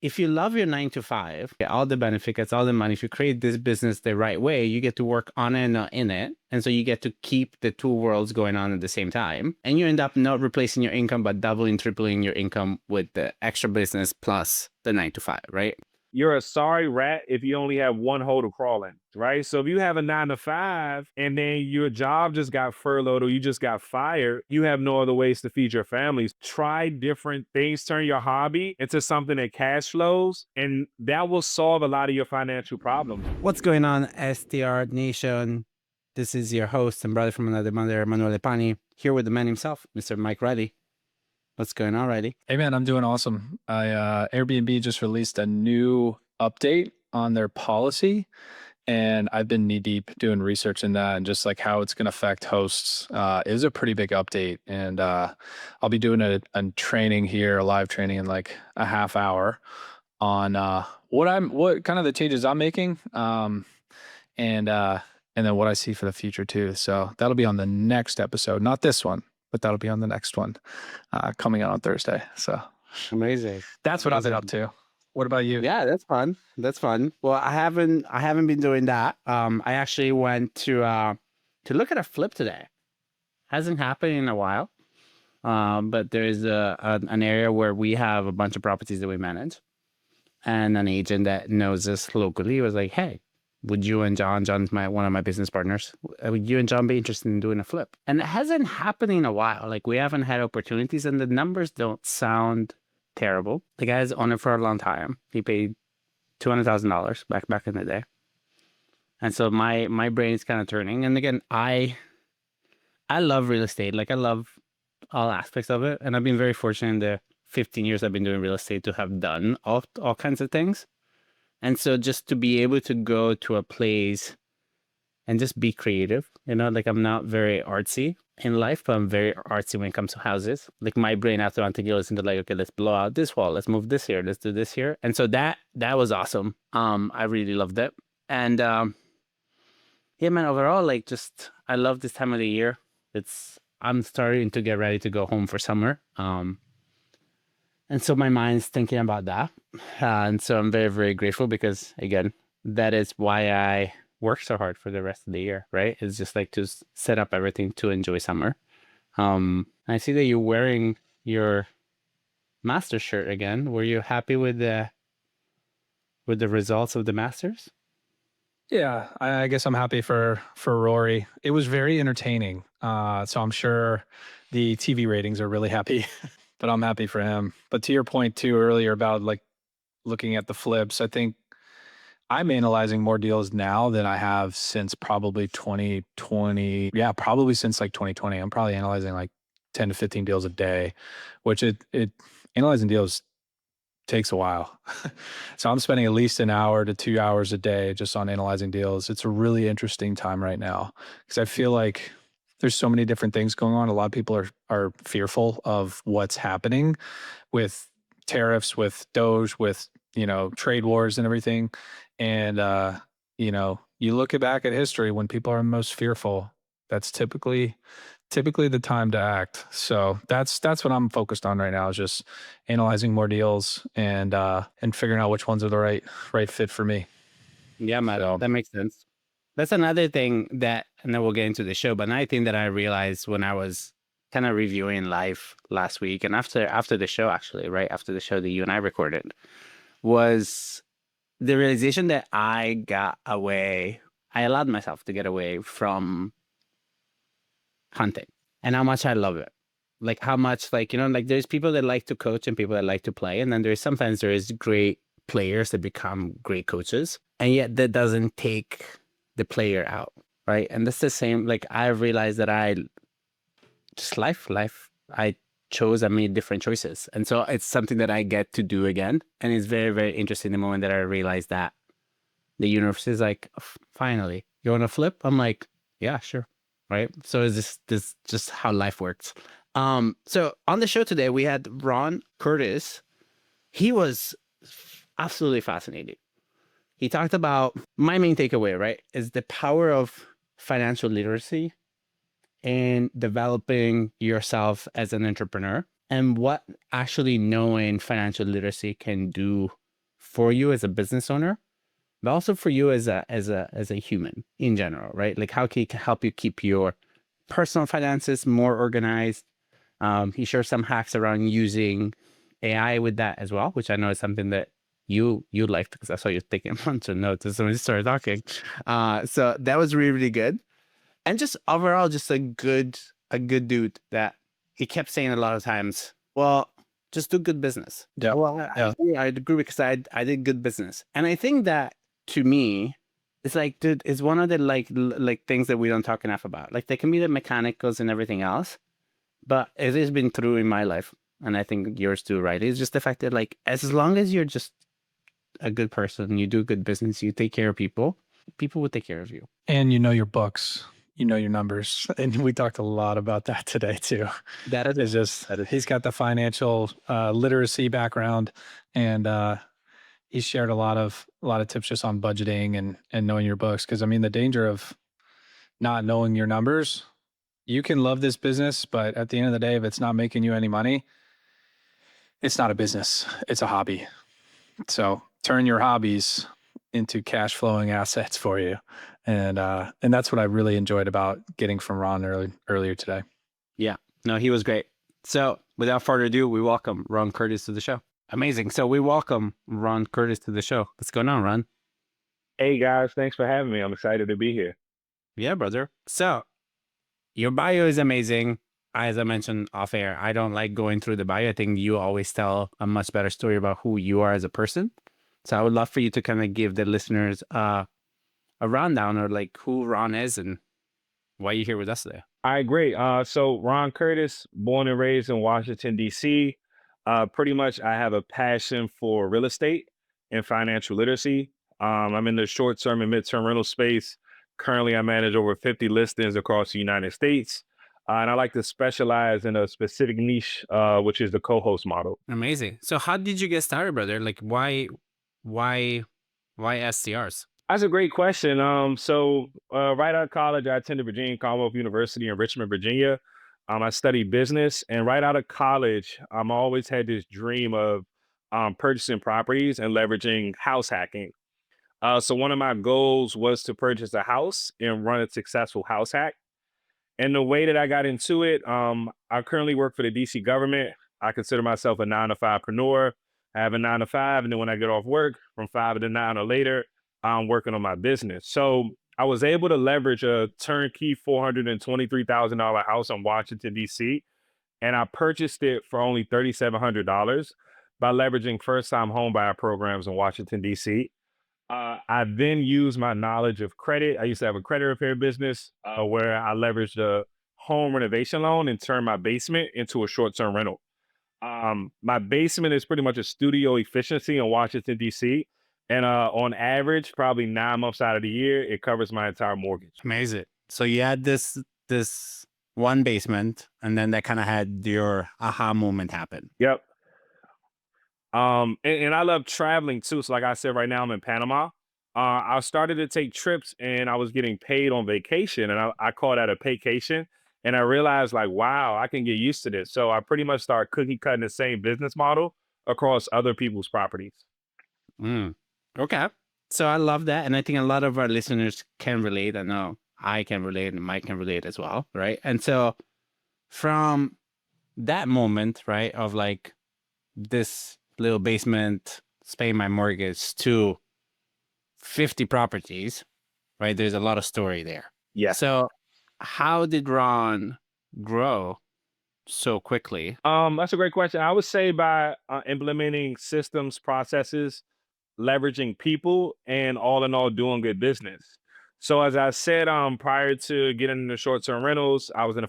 if you love your 9 to 5, get all the benefits, all the money, if you create this business the right way, you get to work on it and not in it. And so you get to keep the two worlds going on at the same time. And you end up not replacing your income, but doubling, tripling your income with the extra business plus the 9 to 5, right? You're a sorry rat if you only have one hole to crawl in, right? So if you have a 9 to 5 and then your job just got furloughed or you just got fired, you have no other ways to feed your families. Try different things, turn your hobby into something that cash flows, and that will solve a lot of your financial problems. What's going on, STR Nation? This is your host and brother from another mother, Manuel Pani, here with the man himself, Mr. Mike Riley. What's going on, Riley? Hey man, I'm doing awesome. Airbnb just released a new update on their policy, and I've been knee deep doing research in that and just like how it's going to affect hosts. It was a pretty big update, and I'll be doing a training here, a live training in like a half hour on what kind of the changes I'm making, and then what I see for the future too. So that'll be on the next episode, not this one, but that'll be on the next one coming out on Thursday. So Amazing. that's what I've been up to. What about you? Yeah, that's fun. That's fun. Well, I haven't been doing that. I actually went to look at a flip today. Hasn't happened in a while. But there is an area where we have a bunch of properties that we manage, and an agent that knows us locally was like, "Hey, would you and John's one of my business partners, would you and John be interested in doing a flip?" And it hasn't happened in a while. Like, we haven't had opportunities, and the numbers don't sound terrible. The guy's on it for a long time. He paid $200,000 back in the day. And so my brain is kind of turning. And again, I love real estate. Like, I love all aspects of it. And I've been very fortunate in the 15 years I've been doing real estate to have done all kinds of things. And so just to be able to go to a place and just be creative, like, I'm not very artsy in life, but I'm very artsy when it comes to houses. Like, my brain after hunting goes into like, okay, let's blow out this wall, let's move this here, let's do this here. And so that was awesome. I really loved it. And yeah, man, overall, like, just, I love this time of the year. I'm starting to get ready to go home for summer. And so my mind's thinking about that. And so I'm very, very grateful because, again, that is why I work so hard for the rest of the year, right? It's just like to set up everything to enjoy summer. I see that you're wearing your Masters shirt again. Were you happy with the results of the Masters? Yeah, I guess I'm happy for Rory. It was very entertaining. So I'm sure the TV ratings are really happy, but I'm happy for him. But to your point too earlier about like looking at the flips, I think I'm analyzing more deals now than I have since probably 2020. Yeah, probably since like 2020. I'm probably analyzing like 10 to 15 deals a day, which it analyzing deals takes a while. So I'm spending at least an hour to 2 hours a day just on analyzing deals. It's a really interesting time right now because I feel like there's so many different things going on. A lot of people are fearful of what's happening with tariffs, with Doge, with, trade wars and everything. And, you look back at history when people are most fearful, that's typically the time to act. So that's what I'm focused on right now, is just analyzing more deals and figuring out which ones are the right fit for me. Yeah, Matt, that makes sense. That's another thing that, and then we'll get into the show, but another thing that I realized when I was kind of reviewing live last week and after the show, actually, right after the show that you and I recorded, was the realization that I allowed myself to get away from hunting, and how much I love it. Like, how much, like, like, there's people that like to coach and people that like to play. And then sometimes there is great players that become great coaches. And yet that doesn't take the player out, right? And that's the same, like, I realized that I made different choices. And so it's something that I get to do again. And it's very, very interesting the moment that I realized that the universe is like, finally, you want to flip? I'm like, yeah, sure. Right. So is this just how life works? So on the show today, we had Ron Curtis. He was absolutely fascinating. He talked about, my main takeaway, right, is the power of financial literacy and developing yourself as an entrepreneur, and what actually knowing financial literacy can do for you as a business owner, but also for you as a human in general, right? Like how can he help you keep your personal finances more organized. He shares some hacks around using AI with that as well, which I know is something that you liked because I saw you taking a bunch of notes as soon as you started talking. So that was really, really good. And just overall, just a good dude that he kept saying a lot of times, well, just do good business. Yeah. Well, Yeah. I agree because I did good business. And I think that to me, it's like, dude, it's one of the like things that we don't talk enough about. Like they can be the mechanicals and everything else, but it has been true in my life. And I think yours too, right? It's just the fact that like, as long as you're just a good person, you do good business, you take care of people, people will take care of you. And you know your books, you know your numbers. And we talked a lot about that today too. That is It's just, he's got the financial literacy background, and he shared a lot of tips just on budgeting and knowing your books. Cause I mean, the danger of not knowing your numbers, you can love this business, but at the end of the day, if it's not making you any money, it's not a business, it's a hobby. So turn your hobbies into cash flowing assets for you. And that's what I really enjoyed about getting from Ron earlier today. Yeah, no, he was great. So without further ado, we welcome Ron Curtis to the show. Amazing. So we welcome Ron Curtis to the show. What's going on, Ron? Hey guys, thanks for having me. I'm excited to be here. Yeah, brother. So your bio is amazing. As I mentioned off air, I don't like going through the bio. I think you always tell a much better story about who you are as a person. So I would love for you to kind of give the listeners a rundown or like who Ron is and why you're here with us today. All right, great. So Ron Curtis, born and raised in Washington, D.C. Pretty much I have a passion for real estate and financial literacy. I'm in the short-term and mid-term rental space. Currently, I manage over 50 listings across the United States. And I like to specialize in a specific niche, which is the co-host model. Amazing. So how did you get started, brother? Like why STRs? That's a great question. Right out of college, I attended Virginia Commonwealth University in Richmond, Virginia. I studied business, and right out of college, I always had this dream of purchasing properties and leveraging house hacking. So one of my goals was to purchase a house and run a successful house hack. And the way that I got into it, I currently work for the DC government. I consider myself a 9-to-5preneur. I have a 9 to 5, and then when I get off work from 5 to 9 or later, I'm working on my business. So I was able to leverage a turnkey $423,000 house in Washington, DC, and I purchased it for only $3,700 by leveraging first-time homebuyer programs in Washington, DC. I then used my knowledge of credit. I used to have a credit repair business where I leveraged a home renovation loan and turned my basement into a short-term rental. My basement is pretty much a studio efficiency in Washington, D.C. And on average, probably 9 months out of the year, it covers my entire mortgage. Amazing. So you had this one basement, and then that kind of had your aha moment happen. Yep. And I love traveling too. So like I said, right now I'm in Panama. I started to take trips and I was getting paid on vacation, and I call that a paycation. And I realized like, wow, I can get used to this. So I pretty much start cookie cutting the same business model across other people's properties. Mm. Okay. So I love that. And I think a lot of our listeners can relate. I know I can relate and Mike can relate as well. Right. And so from that moment, right, of like this little basement, paying my mortgage to 50 properties, right? There's a lot of story there. Yeah. So how did Ron grow so quickly? That's a great question. I would say by implementing systems, processes, leveraging people, and all in all doing good business. So as I said, prior to getting into short-term rentals, I was in a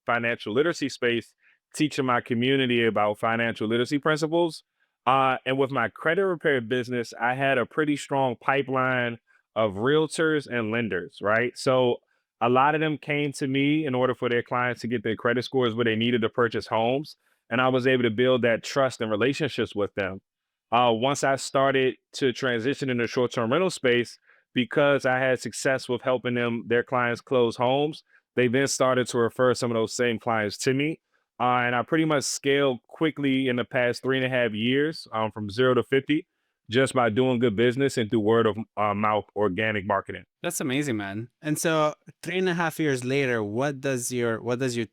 financial literacy space, teaching my community about financial literacy principles. And with my credit repair business, I had a pretty strong pipeline of realtors and lenders, right? So a lot of them came to me in order for their clients to get their credit scores where they needed to purchase homes. And I was able to build that trust and relationships with them. Once I started to transition into short-term rental space, because I had success with helping their clients close homes, they then started to refer some of those same clients to me. And I pretty much scaled quickly in the past 3.5 years, from 0 to 50. just by doing good business and through word of mouth organic marketing. That's amazing, man. And so 3.5 years later, what does your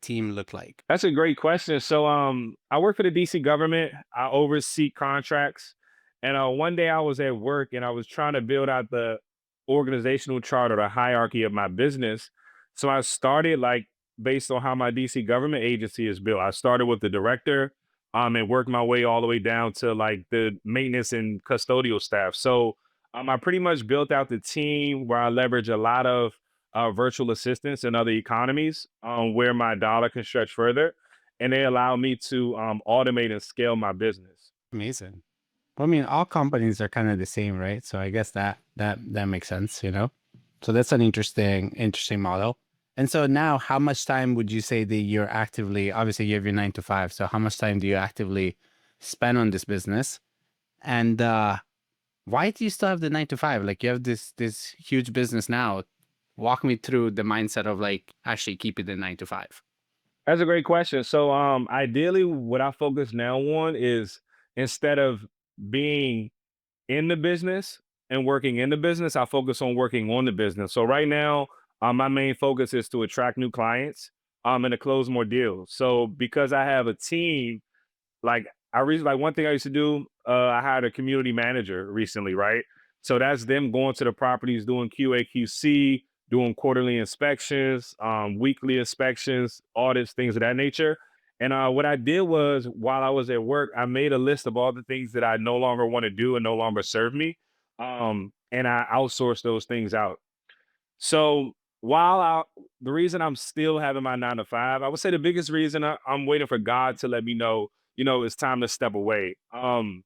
team look like? That's a great question. So I work for the DC government. I oversee contracts. And one day I was at work and I was trying to build out the organizational chart or the hierarchy of my business. So I started like based on how my DC government agency is built. I started with the director and worked my way all the way down to like the maintenance and custodial staff. So I pretty much built out the team where I leverage a lot of virtual assistants and other economies where my dollar can stretch further. And they allow me to automate and scale my business. Amazing. Well, I mean, all companies are kind of the same, right? So I guess that makes sense, you know? So that's an interesting model. And so now, how much time would you say that you're actively, obviously you have your 9 to 5. So how much time do you actively spend on this business? And why do you still have the 9 to 5? Like you have this huge business now. Walk me through the mindset of like actually keeping the 9 to 5. That's a great question. So ideally what I focus now on is instead of being in the business and working in the business, I focus on working on the business. So right now, my main focus is to attract new clients and to close more deals. So because I have a team, like like one thing I used to do, I hired a community manager recently, right? So that's them going to the properties, doing QA/QC, doing quarterly inspections, weekly inspections, audits, things of that nature. And what I did was while I was at work, I made a list of all the things that I no longer want to do and no longer serve me. And I outsourced those things out. So the reason I'm still having my 9 to 5, I would say the biggest reason I'm waiting for God to let me know, it's time to step away. I'm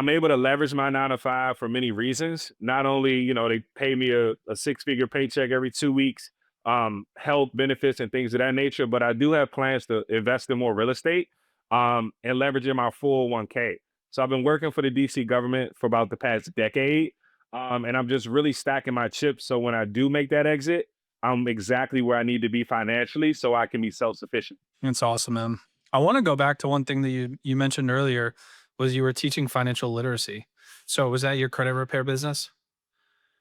able to leverage my 9 to 5 for many reasons. Not only, they pay me a 6-figure paycheck every 2 weeks, health benefits and things of that nature, but I do have plans to invest in more real estate and leveraging my 401k. So I've been working for the DC government for about the past decade. And I'm just really stacking my chips. So when I do make that exit, I'm exactly where I need to be financially so I can be self-sufficient. It's awesome, man. I want to go back to one thing that you mentioned earlier was you were teaching financial literacy. So was that your credit repair business?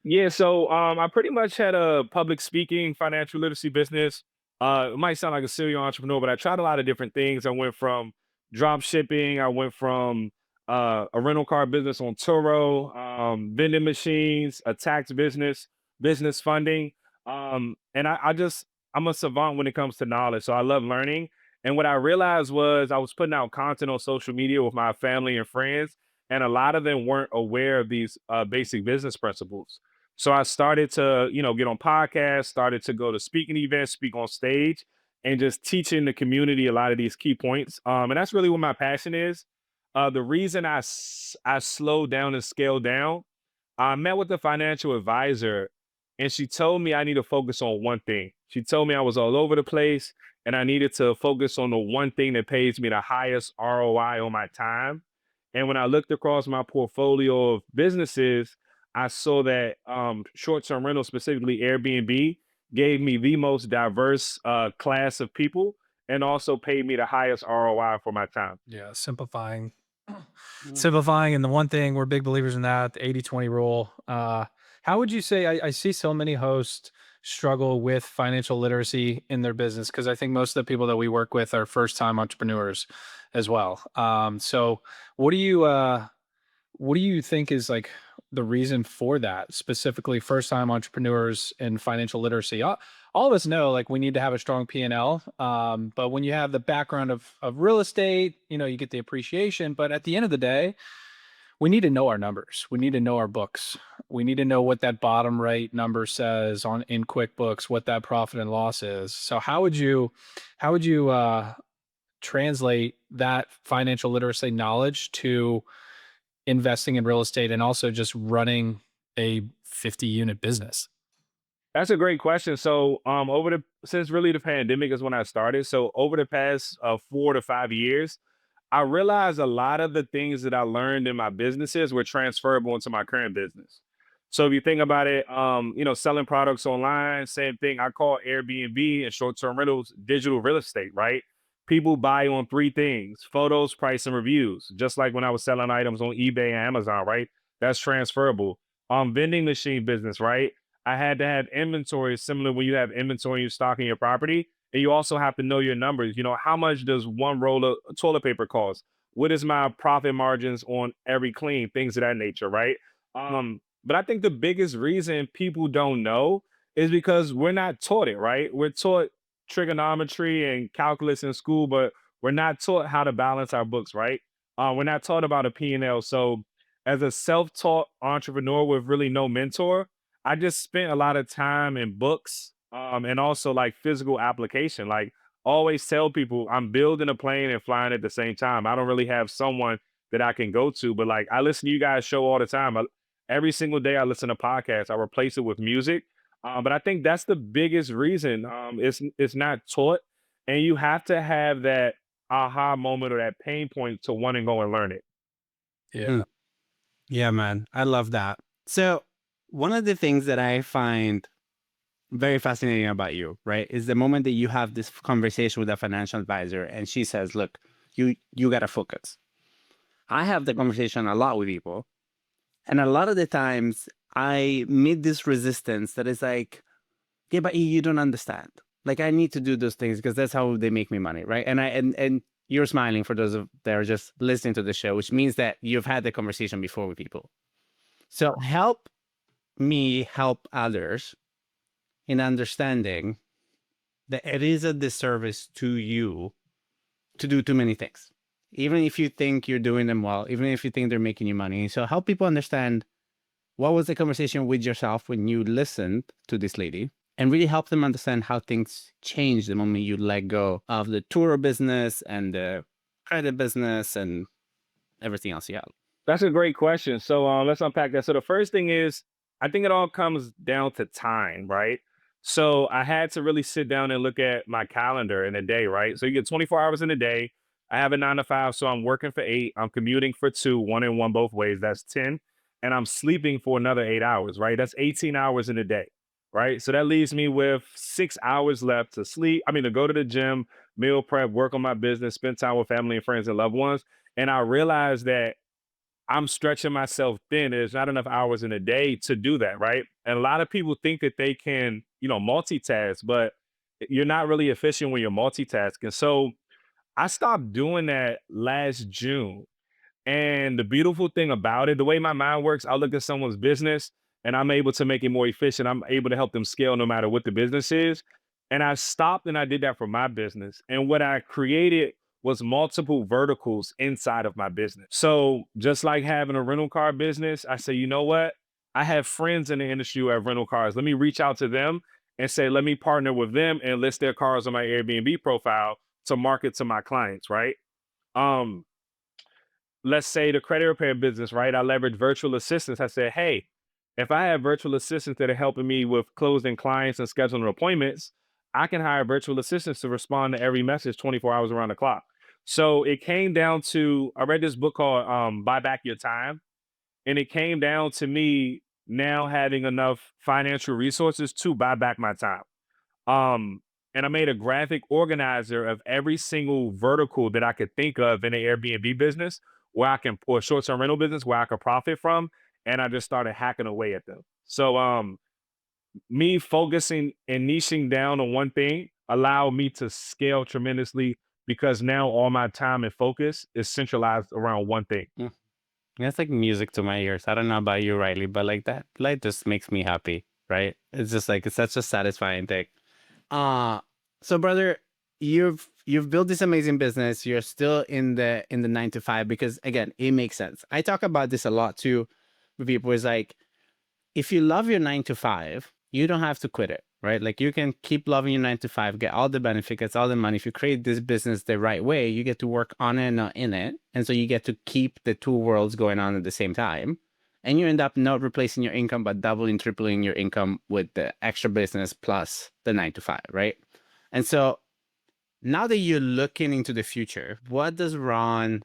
Yeah, so I pretty much had a public speaking, financial literacy business. It might sound like a serial entrepreneur, but I tried a lot of different things. I went from drop shipping, I went from a rental car business on Turo, vending machines, a tax business, business funding. And I'm a savant when it comes to knowledge. So I love learning. And what I realized was I was putting out content on social media with my family and friends, and a lot of them weren't aware of these basic business principles. So I started to, get on podcasts, started to go to speaking events, speak on stage, and just teaching the community a lot of these key points. And that's really what my passion is. The reason I slowed down and scaled down, I met with a financial advisor and she told me I need to focus on one thing. She told me I was all over the place and I needed to focus on the one thing that pays me the highest ROI on my time. And when I looked across my portfolio of businesses, I saw that short-term rental, specifically Airbnb, gave me the most diverse class of people and also paid me the highest ROI for my time. Yeah, simplifying. Mm. Simplifying, and the one thing we're big believers in that, the 80/20 rule. How would you say I see so many hosts struggle with financial literacy in their business? Because I think most of the people that we work with are first-time entrepreneurs as well. So what do you think is like the reason for that, specifically first time entrepreneurs and financial literacy? All of us know like we need to have a strong P&L. But when you have the background of real estate, you get the appreciation. But at the end of the day, we need to know our numbers. We need to know our books. We need to know what that bottom right number says in QuickBooks, what that profit and loss is. So how would you translate that financial literacy knowledge to investing in real estate and also just running a 50 unit business? That's a great question. So, since really the pandemic is when I started. So, over the past 4 to 5 years, I realized a lot of the things that I learned in my businesses were transferable into my current business. So, if you think about it, selling products online, same thing. I call Airbnb and short-term rentals digital real estate, right? People buy on three things: photos, price, and reviews. Just like when I was selling items on eBay and Amazon, right? That's transferable. Vending machine business, right? I had to have inventory similar when you have inventory, you stock in your property, and you also have to know your numbers. You know, how much does one roll of toilet paper cost? What is my profit margins on every clean? Things of that nature, right? But I think the biggest reason people don't know is because we're not taught it, right? We're taught trigonometry and calculus in school, but we're not taught how to balance our books, right? We're not taught about a P&L. So as a self-taught entrepreneur with really no mentor, I just spent a lot of time in books, and also like physical application. Like always tell people I'm building a plane and flying at the same time. I don't really have someone that I can go to, but like I listen to you guys show all the time. Every single day I listen to podcasts. I replace it with music. But I think that's the biggest reason. It's not taught, and you have to have that aha moment or that pain point to want to go and learn it. Yeah. Mm. Yeah, man. I love that. So one of the things that I find very fascinating about you, right, is the moment that you have this conversation with a financial advisor and she says, look, you gotta focus. I have the conversation a lot with people. And a lot of the times I meet this resistance that is like, yeah, but you don't understand. Like I need to do those things because that's how they make me money, right? And you're smiling for those of that are just listening to the show, which means that you've had the conversation before with people. So help me help others in understanding that it is a disservice to you to do too many things. Even if you think you're doing them well, even if you think they're making you money. So help people understand what was the conversation with yourself when you listened to this lady and really help them understand how things change the moment you let go of the tour business and the credit business and everything else you have. That's a great question. So let's unpack that. So the first thing is, I think it all comes down to time, right? So I had to really sit down and look at my calendar in a day, right? So you get 24 hours in a day. I have a 9 to 5, so I'm working for 8. I'm commuting for 2, 1 and 1 both ways. That's 10, and I'm sleeping for another 8 hours, right? That's 18 hours in a day, right? So that leaves me with 6 hours left to sleep. I mean, to go to the gym, meal prep, work on my business, spend time with family and friends and loved ones. And I realized that I'm stretching myself thin. There's not enough hours in a day to do that, right? And a lot of people think that they can, multitask, but you're not really efficient when you're multitasking. So I stopped doing that last June. And the beautiful thing about it, the way my mind works, I look at someone's business and I'm able to make it more efficient. I'm able to help them scale no matter what the business is. And I stopped and I did that for my business. And what I created was multiple verticals inside of my business. So just like having a rental car business, I say, you know what? I have friends in the industry who have rental cars. Let me reach out to them and say, let me partner with them and list their cars on my Airbnb profile to market to my clients, right? Um, let's say the credit repair business, right? I leverage virtual assistants. I said, hey, if I have virtual assistants that are helping me with closing clients and scheduling appointments, I can hire virtual assistants to respond to every message 24 hours around the clock. So it came down to, I read this book called Buy Back Your Time. And it came down to me now having enough financial resources to buy back my time. Um, and I made a graphic organizer of every single vertical that I could think of in the Airbnb business where I can, or short-term rental business where I could profit from. And I just started hacking away at them. So me focusing and niching down on one thing allowed me to scale tremendously because now all my time and focus is centralized around one thing. Mm. That's like music to my ears. I don't know about you, Riley, but like that, like just makes me happy, right? It's just like it's such a satisfying thing. Uh so brother, you've built this amazing business. You're still in the 9 to 5 because again, it makes sense. I talk about this a lot too with people. Is like if you love your 9 to 5, you don't have to quit it, right? Like you can keep loving your 9 to 5, get all the benefits, all the money. If you create this business the right way, you get to work on it and not in it. And so you get to keep the two worlds going on at the same time. And you end up not replacing your income, but doubling, tripling your income with the extra business plus the 9 to 5, right? And so now that you're looking into the future, what does Ron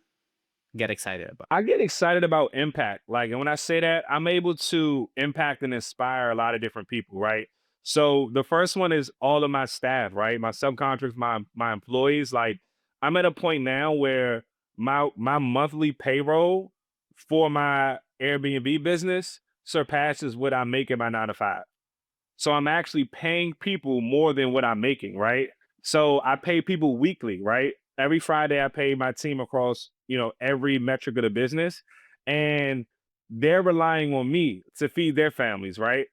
get excited about? I get excited about impact. Like, and when I say that, I'm able to impact and inspire a lot of different people, right? So the first one is all of my staff, right? My subcontractors, my employees. Like, I'm at a point now where my monthly payroll for my Airbnb business surpasses what I make in my 9 to 5. So I'm actually paying people more than what I'm making, right? So I pay people weekly, right? Every Friday I pay my team across, every metric of the business, and they're relying on me to feed their families, right?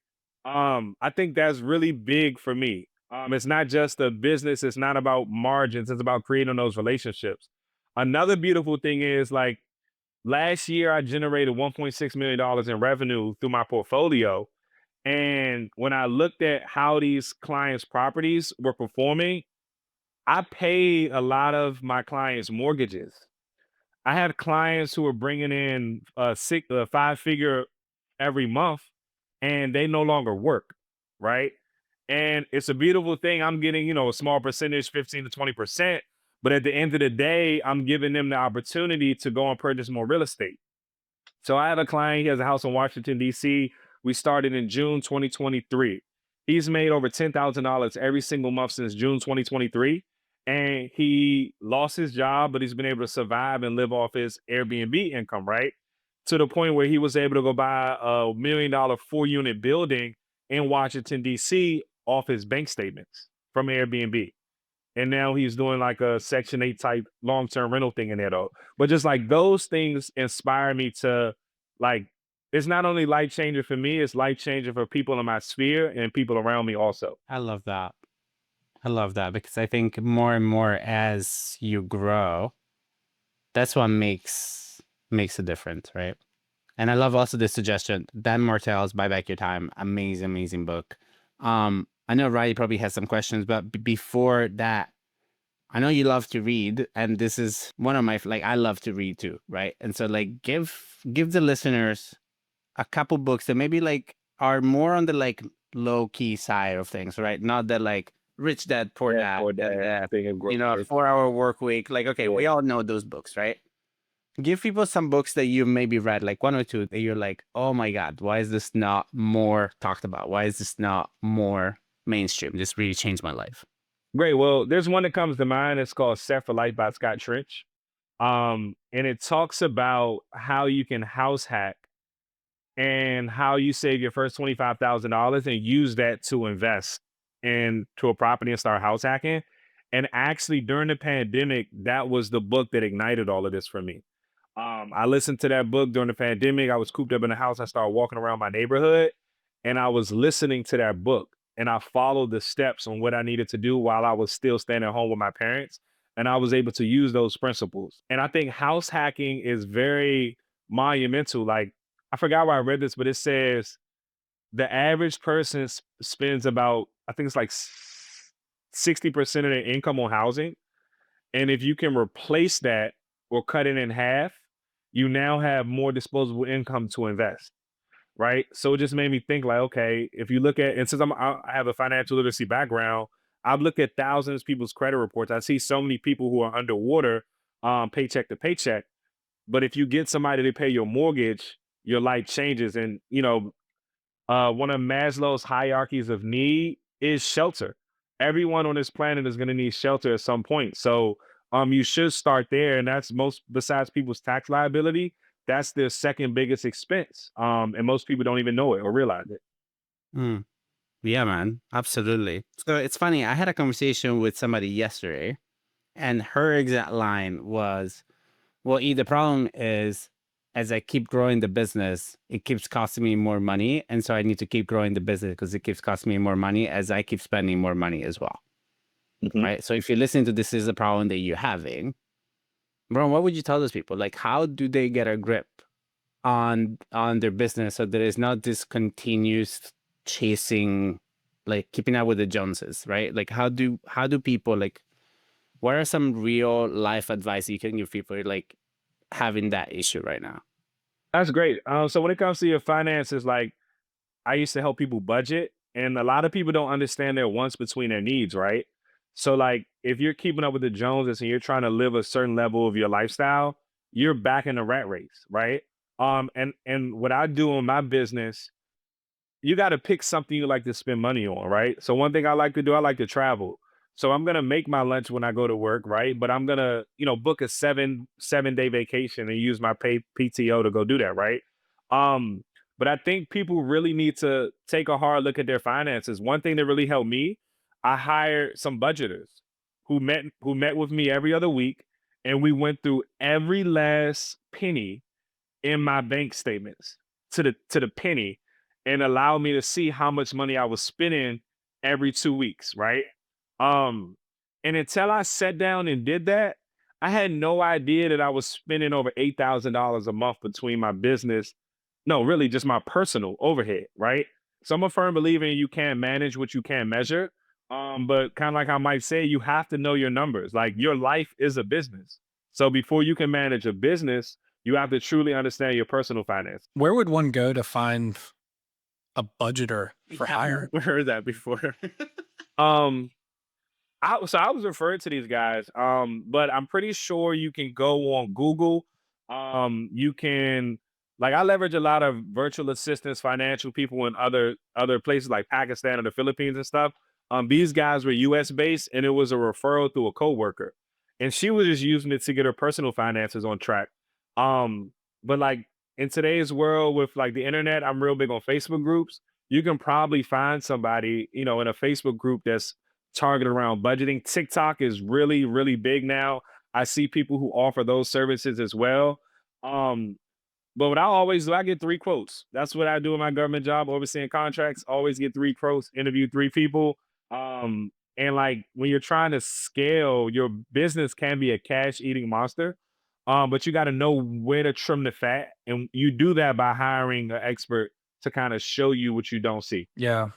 I think that's really big for me. It's not just a business, it's not about margins, it's about creating those relationships. Another beautiful thing is like last year I generated $1.6 million in revenue through my portfolio, and when I looked at how these clients' properties were performing, I paid a lot of my clients' mortgages. I had clients who were bringing in a 5 figure every month, and they no longer work, right? And it's a beautiful thing. I'm getting, a small percentage, 15 to 20%. But at the end of the day, I'm giving them the opportunity to go and purchase more real estate. So I have a client, he has a house in Washington, D.C. We started in June 2023. He's made over $10,000 every single month since June 2023. And he lost his job, but he's been able to survive and live off his Airbnb income, right? To the point where he was able to go buy a $1 million 4 unit building in Washington, D.C. off his bank statements from Airbnb. And now he's doing like a Section 8 type long-term rental thing in there though. But just like those things inspire me to like, it's not only life changing for me, it's life changing for people in my sphere and people around me also. I love that. I love that because I think more and more as you grow, that's what makes a difference, right? And I love also this suggestion, Dan Martell's Buy Back Your Time. Amazing, amazing book. I know Riley probably has some questions, but before that, I know you love to read, and this is one of my I love to read too, right? And so give the listeners a couple books that maybe are more on the low key side of things, right? Not that Rich Dad Poor Dad, Or and that thing of growth. a 4 hour work week. Okay, we all know those books, right? Give people some books that you maybe read, like one or two that you're like, oh my God, why is this not more talked about? Why is this not more mainstream? This really changed my life. Great. Well, there's one that comes to mind. It's called Set for Life by Scott Trench. And it talks about how you can house hack and how you save your first $25,000 and use that to invest into a property and start house hacking. And actually, during the pandemic, that was the book that ignited all of this for me. I listened to that book during the pandemic. I was cooped up in the house. I started walking around my neighborhood and I was listening to that book. And I followed the steps on what I needed to do while I was still staying at home with my parents. And I was able to use those principles. And I think house hacking is very monumental. Like, I forgot where I read this, but it says the average person spends about, I think it's like 60% of their income on housing. And if you can replace that or cut it in half, you now have more disposable income to invest. Right. So it just made me think like, okay, if you look at, and since I have a financial literacy background, I've looked at thousands of people's credit reports. I see so many people who are underwater, paycheck to paycheck. But if you get somebody to pay your mortgage, your life changes. And, one of Maslow's hierarchies of need is shelter. Everyone on this planet is going to need shelter at some point. So you should start there. And that's besides people's tax liability, that's their second biggest expense. And most people don't even know it or realize it. Mm. Yeah, man. Absolutely. So it's funny. I had a conversation with somebody yesterday, and her exact line was, well, the problem is as I keep growing the business, it keeps costing me more money. And so I need to keep growing the business because it keeps costing me more money as I keep spending more money as well. Mhm. Right. So if you're listening to this is a problem that you're having, bro, what would you tell those people? How do they get a grip on their business so there is not this continuous chasing, keeping up with the Joneses, right? How do people what are some real life advice you can give people having that issue right now? That's great. So when it comes to your finances, like I used to help people budget, and a lot of people don't understand their wants between their needs, right? So like if you're keeping up with the Joneses and you're trying to live a certain level of your lifestyle, you're back in the rat race, right? And what I do in my business, you got to pick something you like to spend money on, right? So one thing I like to do, I like to travel. So I'm gonna make my lunch when I go to work, right? But I'm gonna, book a seven day vacation and use my pay PTO to go do that, right? But I think people really need to take a hard look at their finances. One thing that really helped me, I hired some budgeters who met with me every other week, and we went through every last penny in my bank statements to the penny, and allowed me to see how much money I was spending every 2 weeks, right? Um, and until I sat down and did that, I had no idea that I was spending over $8,000 a month between my business. No, really just my personal overhead, right? So I'm a firm believer in you can't manage what you can't measure. But kind of like I might say, you have to know your numbers. Like your life is a business. So before you can manage a business, you have to truly understand your personal finance. Where would one go to find a budgeter for hire? We heard that before. Um, I was referred to these guys, but I'm pretty sure you can go on Google. You can like I leverage a lot of virtual assistants, financial people in other places like Pakistan or the Philippines and stuff. These guys were US based, and it was a referral through a coworker, and she was just using it to get her personal finances on track. Um, but like in today's world with like the internet, I'm real big on Facebook groups. You can probably find somebody, in a Facebook group that's targeted around budgeting. TikTok is really, really big now. I see people who offer those services as well. Um, but what I always do, I get 3 quotes. That's what I do in my government job, overseeing contracts. Always get 3 quotes, interview 3 people. And like when you're trying to scale, your business can be a cash eating monster. But you got to know where to trim the fat. And you do that by hiring an expert to kind of show you what you don't see. Yeah.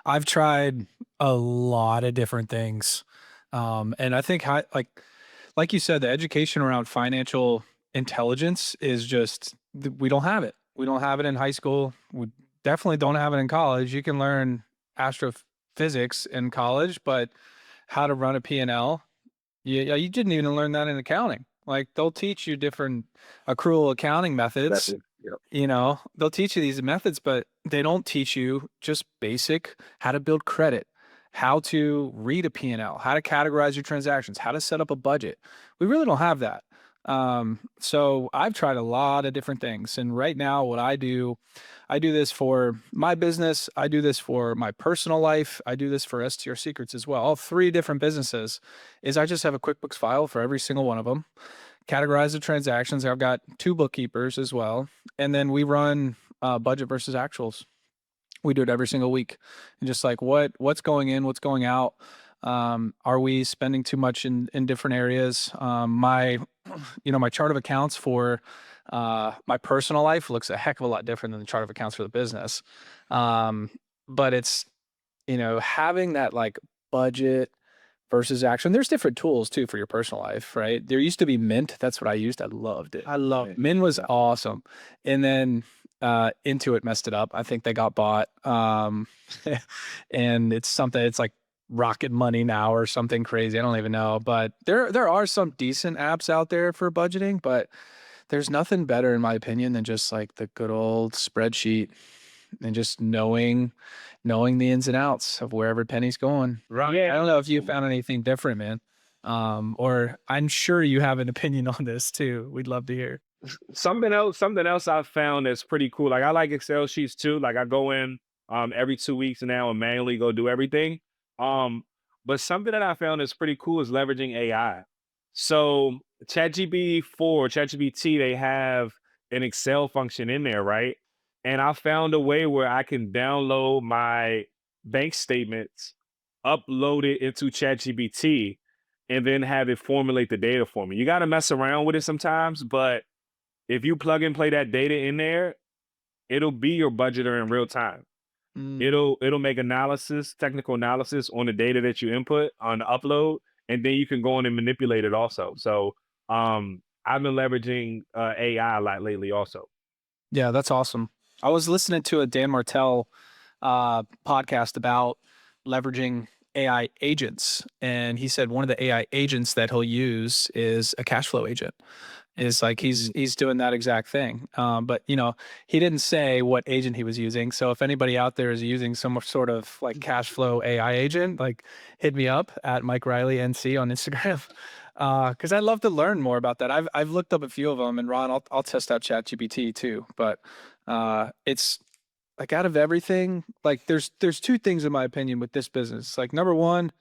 I've tried a lot of different things. And I think like you said, the education around financial intelligence is just we don't have it. We don't have it in high school. We definitely don't have it in college. You can learn astrophysics in college, but how to run a P&L, you didn't even learn that in accounting. Like they'll teach you different accrual accounting That's methods. it. Yep. They'll teach you these methods, but they don't teach you just basic how to build credit, how to read a P&L, how to categorize your transactions, how to set up a budget. We really don't have that. So I've tried a lot of different things. And right now, what I do this for my business. I do this for my personal life. I do this for STR Secrets as well. All 3 different businesses is I just have a QuickBooks file for every single one of them. Categorize the transactions. I've got 2 bookkeepers as well. And then we run budget versus actuals. We do it every single week. And just like what's going in, what's going out. Are we spending too much in different areas? My chart of accounts for my personal life looks a heck of a lot different than the chart of accounts for the business. But it's, having that like budget versus action. There's different tools too for your personal life, right? There used to be Mint. That's what I used. I loved it. I love it. Mint was awesome. And then Intuit messed it up. I think they got bought. And it's like Rocket Money now or something crazy. I don't even know. But there are some decent apps out there for budgeting, but there's nothing better in my opinion than just like the good old spreadsheet and just knowing the ins and outs of where every penny's going. Right. I don't know if you found anything different, man. Or I'm sure you have an opinion on this too. We'd love to hear. Something else I found that's pretty cool. Like I like Excel sheets too. Like I go in every 2 weeks now and manually go do everything. But something that I found that's pretty cool is leveraging AI. So ChatGPT, they have an Excel function in there, right? And I found a way where I can download my bank statements, upload it into ChatGPT, and then have it formulate the data for me. You got to mess around with it sometimes, but if you plug and play that data in there, it'll be your budgeter in real time. Mm. It'll make technical analysis on the data that you input on the upload, and then you can go in and manipulate it also. So I've been leveraging AI a lot lately also. Yeah, that's awesome. I was listening to a Dan Martell podcast about leveraging AI agents, and he said one of the AI agents that he'll use is a Cashflow agent. Is like he's doing that exact thing. But he didn't say what agent he was using. So if anybody out there is using some sort of like Cashflow AI agent, like hit me up at Mike Riley NC on Instagram. Because I'd love to learn more about that. I've looked up a few of them, and Ron, I'll test out ChatGPT too. But It's like out of everything, like there's two things in my opinion with this business. Like number one,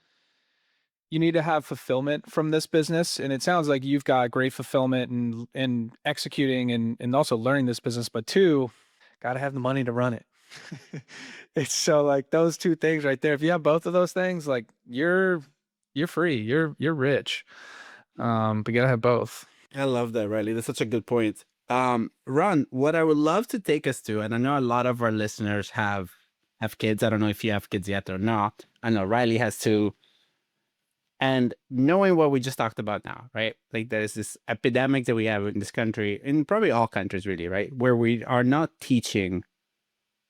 you need to have fulfillment from this business, and it sounds like you've got great fulfillment and executing and also learning this business. But two, got to have the money to run it. It's so like those two things right there. If you have both of those things, like you're free, you're rich. But you gotta have both. I love that, Riley. That's such a good point. Ron, what I would love to take us to, and I know a lot of our listeners have kids. I don't know if you have kids yet or not. I know Riley has two. And knowing what we just talked about now, right? Like there's this epidemic that we have in this country, in probably all countries, really, right? Where we are not teaching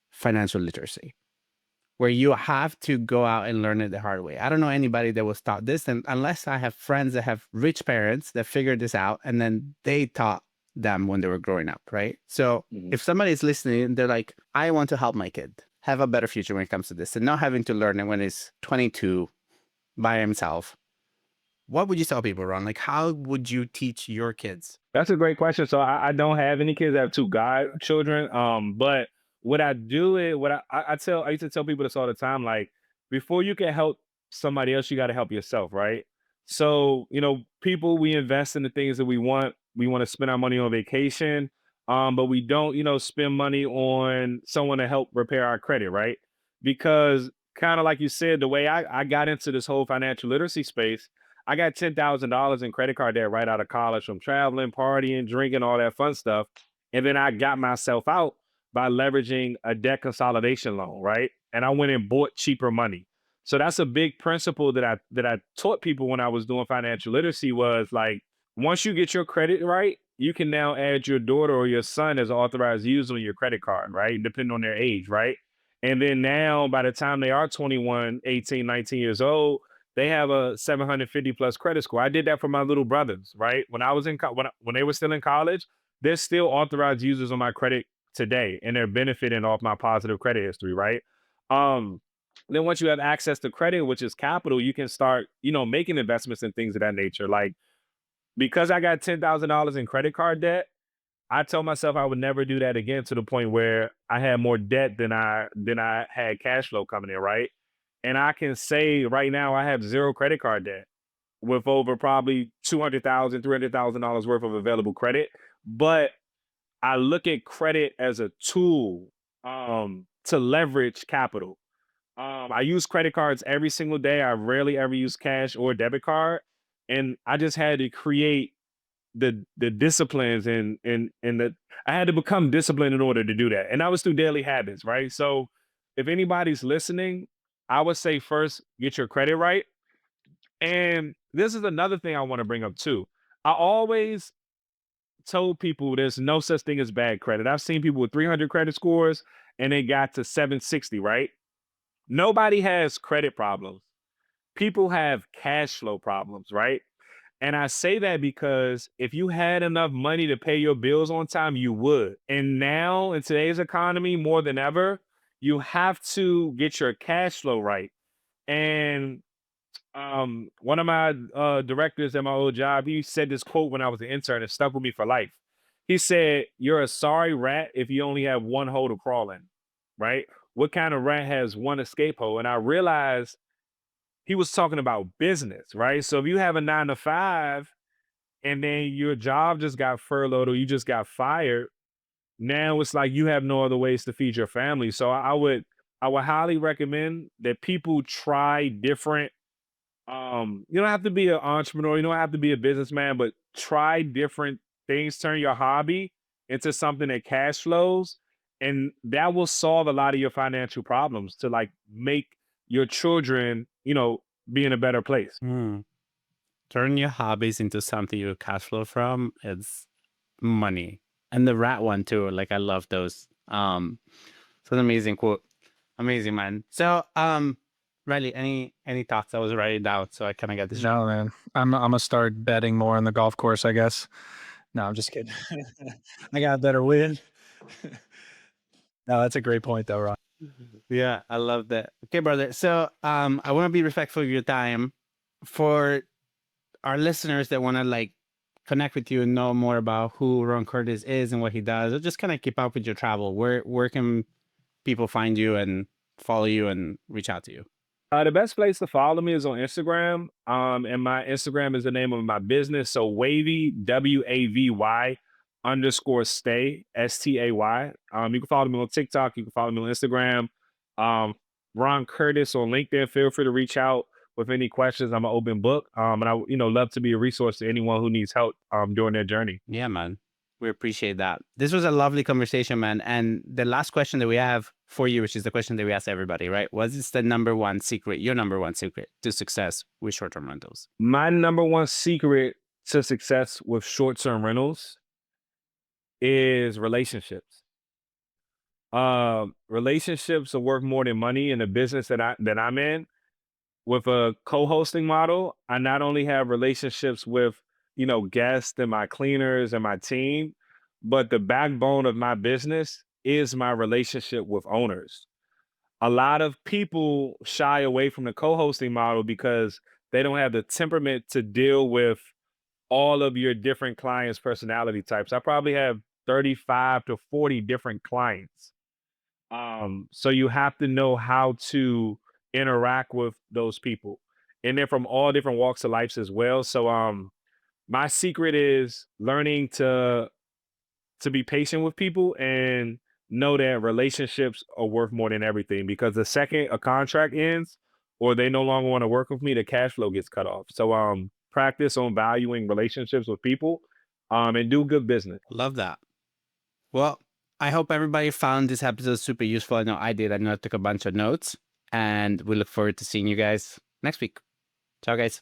financial literacy, where you have to go out and learn it the hard way. I don't know anybody that was taught this, and unless I have friends that have rich parents that figured this out and then they taught them when they were growing up, right? So if somebody is listening, they're like, I want to help my kid have a better future when it comes to this and not having to learn it when he's 22 by himself. What would you tell people, Ron? Like, how would you teach your kids? That's a great question. So I don't have any kids. I have two godchildren. But what I do is I used to tell people this all the time. Like before you can help somebody else, you got to help yourself, right? So people, we invest in the things that we want. We want to spend our money on vacation, but we don't, spend money on someone to help repair our credit, right? Because kind of like you said, the way I got into this whole financial literacy space, I got $10,000 in credit card debt right out of college from traveling, partying, drinking, all that fun stuff. And then I got myself out by leveraging a debt consolidation loan, right? And I went and bought cheaper money. So that's a big principle that I taught people when I was doing financial literacy was like, once you get your credit right, you can now add your daughter or your son as authorized user on your credit card, right? Depending on their age, right? And then now by the time they are 21, 18, 19 years old, they have a 750 plus credit score. I did that for my little brothers, right? When I was when they were still in college, they're still authorized users on my credit today, and they're benefiting off my positive credit history, right? Um, then once you have access to credit, which is capital, you can start, making investments in things of that nature. Like because I got $10,000 in credit card debt, I told myself I would never do that again to the point where I had more debt than I had cash flow coming in, right? And I can say right now I have zero credit card debt with over probably $200,000, $300,000 worth of available credit. But I look at credit as a tool to leverage capital. I use credit cards every single day. I rarely ever use cash or debit card. And I just had to create the disciplines and the I had to become disciplined in order to do that. And that was through daily habits, right? So if anybody's listening, I would say first get your credit right. And this is another thing I want to bring up too. I always told people there's no such thing as bad credit. I've seen people with 300 credit scores and they got to 760, right? Nobody has credit problems. People have cash flow problems, right? And I say that because if you had enough money to pay your bills on time, you would. And now in today's economy, more than ever, you have to get your cash flow right. And one of my directors at my old job, he said this quote when I was an intern. It stuck with me for life. He said, "You're a sorry rat if you only have one hole to crawl in." Right? What kind of rat has one escape hole? And I realized he was talking about business, right? So if you have a 9 to 5 and then your job just got furloughed or you just got fired, now it's like you have no other ways to feed your family. So I would highly recommend that people try different. You don't have to be an entrepreneur, you don't have to be a businessman, but try different things. Turn your hobby into something that cash flows, and that will solve a lot of your financial problems to like make your children, be in a better place. Hmm. Turn your hobbies into something you cash flow from. It's money. And the rat one too. Like I love those. It's an amazing quote. Amazing, man. So, Riley, any thoughts? I was writing down so I kind of got this. No, man. I'm gonna start betting more on the golf course, I guess. No, I'm just kidding. I got a better win. No, that's a great point though, Ron. Yeah, I love that. Okay, brother. So, I want to be respectful of your time. For our listeners that want to like connect with you and know more about who Ron Curtis is and what he does, or just kind of keep up with your travel, where can people find you and follow you and reach out to you? The best place to follow me is on Instagram. And my Instagram is the name of my business. So Wavy, WAVY underscore stay, STAY. You can follow me on TikTok. You can follow me on Instagram. Um, Ron Curtis on LinkedIn. Feel free to reach out with any questions. I'm an open book. And I, love to be a resource to anyone who needs help during their journey. Yeah, man. We appreciate that. This was a lovely conversation, man. And the last question that we have for you, which is the question that we ask everybody, right? What is the number one secret, your number one secret to success with short-term rentals? My number one secret to success with short-term rentals is relationships. Relationships are worth more than money in the business that I'm in. With a co-hosting model, I not only have relationships with, guests and my cleaners and my team, but the backbone of my business is my relationship with owners. A lot of people shy away from the co-hosting model because they don't have the temperament to deal with all of your different clients' personality types. I probably have 35 to 40 different clients. So you have to know how to interact with those people. And they're from all different walks of life as well. So my secret is learning to be patient with people and know that relationships are worth more than everything, because the second a contract ends or they no longer want to work with me, the cash flow gets cut off. So practice on valuing relationships with people and do good business. Love that. Well, I hope everybody found this episode super useful. I know I did. I know I took a bunch of notes, and we look forward to seeing you guys next week. Ciao, guys.